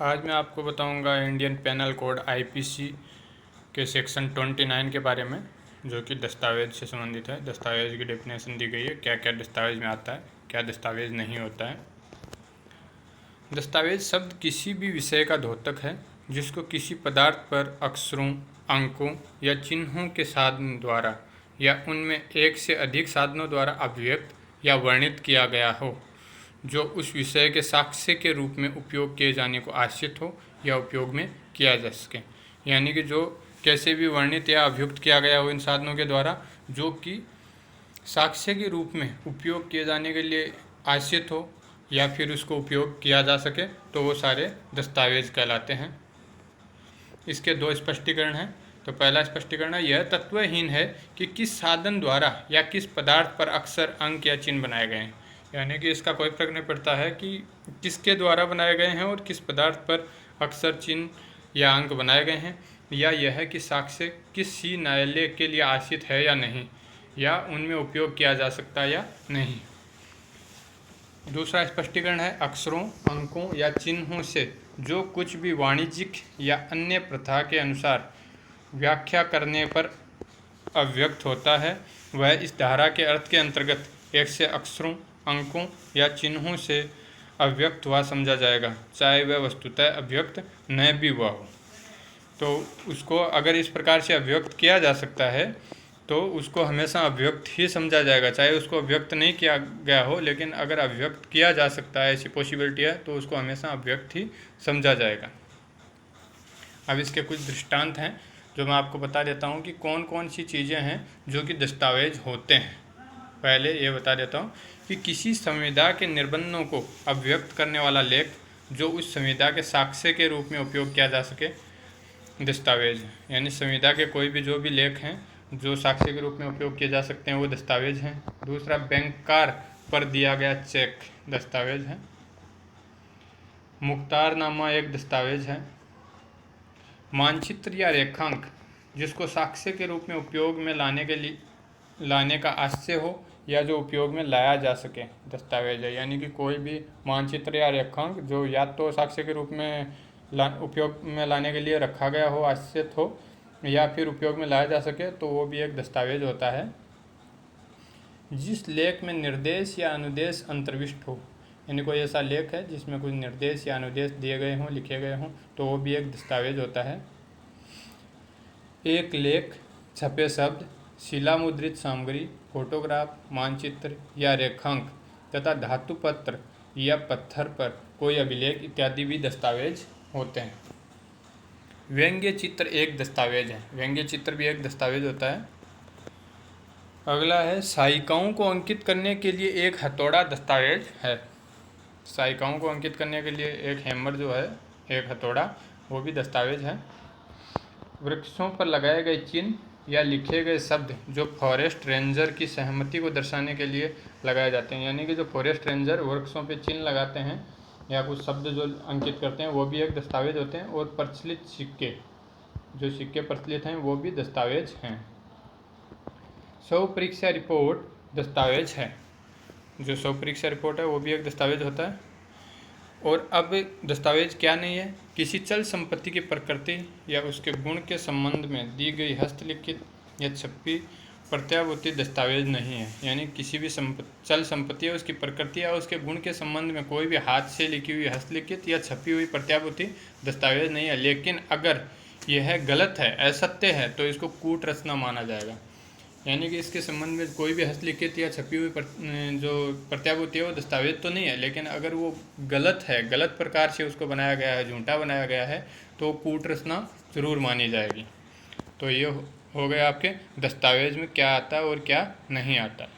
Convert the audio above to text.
आज मैं आपको बताऊंगा इंडियन पेनल कोड आईपीसी के सेक्शन 29 के बारे में, जो कि दस्तावेज से संबंधित है। दस्तावेज की डेफिनेशन दी गई है, क्या क्या दस्तावेज में आता है, क्या दस्तावेज नहीं होता है। दस्तावेज शब्द किसी भी विषय का द्योतक है जिसको किसी पदार्थ पर अक्षरों, अंकों या चिन्हों के साधन द्वारा या उनमें एक से अधिक साधनों द्वारा अभिव्यक्त या वर्णित किया गया हो, जो उस विषय के साक्ष्य के रूप में उपयोग किए जाने को आश्रित हो या उपयोग में किया जा सके। यानी कि जो कैसे भी वर्णित या अभियुक्त किया गया हो इन साधनों के द्वारा, जो कि साक्ष्य के रूप में उपयोग किए जाने के लिए आश्रित हो या फिर उसको उपयोग किया जा सके, तो वो सारे दस्तावेज कहलाते हैं। इसके दो स्पष्टीकरण हैं। तो पहला स्पष्टीकरण है, यह तत्वहीन है कि किस साधन द्वारा या किस पदार्थ पर अक्षर, अंक या चिन्ह बनाए गए हैं। यानी कि इसका कोई फर्क नहीं पड़ता है कि किसके द्वारा बनाए गए हैं और किस पदार्थ पर अक्षर, चिन्ह या अंक बनाए गए हैं, या यह है कि साक्ष्य किसी न्यायालय के लिए आश्रित है या नहीं, या उनमें उपयोग किया जा सकता है या नहीं। दूसरा स्पष्टीकरण है, अक्षरों, अंकों या चिन्हों से जो कुछ भी वाणिज्यिक या अन्य प्रथा के अनुसार व्याख्या करने पर अव्यक्त होता है, वह इस धारा के अर्थ के अंतर्गत एक से अक्षरों, अंकों या चिन्हों से अव्यक्त हुआ समझा जाएगा, चाहे वह वस्तुतः अव्यक्त न भी हुआ हो। तो उसको अगर इस प्रकार से अव्यक्त किया जा सकता है तो उसको हमेशा अव्यक्त ही समझा जाएगा, चाहे उसको अव्यक्त नहीं किया गया हो, लेकिन अगर अव्यक्त किया जा सकता है, ऐसी पॉसिबिलिटी है, तो उसको हमेशा अव्यक्त ही समझा जाएगा। अब इसके कुछ दृष्टांत हैं जो मैं आपको बता देता हूँ कि कौन कौन सी चीज़ें हैं जो कि दस्तावेज होते हैं। पहले ये बता देता हूँ कि किसी संविदा के निर्बंधों को अभिव्यक्त करने वाला लेख जो उस संविदा के साक्ष्य के रूप में उपयोग किया जा सके, दस्तावेज। यानी संविदा के कोई भी जो भी लेख हैं जो साक्ष्य के रूप में उपयोग किए जा सकते हैं, वो दस्तावेज हैं। दूसरा, बैंककार पर दिया गया चेक दस्तावेज है। मुख्तारनामा एक दस्तावेज है। मानचित्र या रेखांक जिसको साक्ष्य के रूप में उपयोग में लाने का आशय हो या जो उपयोग में लाया जा सके, दस्तावेज है। यानी कि कोई भी मानचित्र या रेखांक जो या तो साक्ष्य के रूप में उपयोग में लाने के लिए रखा गया हो, आश्रित हो, या फिर उपयोग में लाया जा सके, तो वो भी एक दस्तावेज होता है। जिस लेख में निर्देश या अनुदेश अंतर्विष्ट हो, यानी कोई ऐसा लेख है जिसमें कुछ निर्देश या अनुदेश दिए गए हों, लिखे गए हों, तो वो भी एक दस्तावेज होता है। एक लेख, छपे शब्द, शिलामुद्रित सामग्री, फोटोग्राफ, मानचित्र या रेखांक तथा धातु पत्र या पत्थर पर कोई अभिलेख इत्यादि भी दस्तावेज होते हैं। व्यंग्य चित्र एक दस्तावेज है। व्यंग्य चित्र भी एक दस्तावेज होता है। अगला है, सहायिकाओं को अंकित करने के लिए एक हथौड़ा दस्तावेज है। सहायिकाओं को अंकित करने के लिए एक हैमर जो है, एक हथौड़ा, वो भी दस्तावेज है। वृक्षों पर लगाए गए चिन्ह या लिखे गए शब्द जो फॉरेस्ट रेंजर की सहमति को दर्शाने के लिए लगाए जाते हैं। यानी कि जो फॉरेस्ट रेंजर वृक्षों पे चिन्ह लगाते हैं या कुछ शब्द जो अंकित करते हैं, वो भी एक दस्तावेज होते हैं। और प्रचलित सिक्के, जो सिक्के प्रचलित हैं, वो भी दस्तावेज हैं। शव परीक्षा रिपोर्ट दस्तावेज है। जो शव परीक्षा रिपोर्ट है वो भी एक दस्तावेज होता है। और अब दस्तावेज क्या नहीं है, किसी चल संपत्ति की प्रकृति या उसके गुण के संबंध में दी गई हस्तलिखित या छपी प्रत्याभूति दस्तावेज नहीं है। यानी किसी भी चल संपत्ति है, उसकी प्रकृति या उसके गुण के संबंध में कोई भी हाथ से लिखी हुई हस्तलिखित या छपी हुई प्रत्याभूति दस्तावेज नहीं है। लेकिन अगर यह गलत है, असत्य है, तो इसको कूट रचना माना जाएगा। यानी कि इसके संबंध में कोई भी हस्तलिखित या छपी हुई जो प्रत्याभूति है वो दस्तावेज तो नहीं है, लेकिन अगर वो गलत है, गलत प्रकार से उसको बनाया गया है, झूठा बनाया गया है, तो कूट रचना जरूर मानी जाएगी। तो ये हो गया आपके दस्तावेज में क्या आता है और क्या नहीं आता।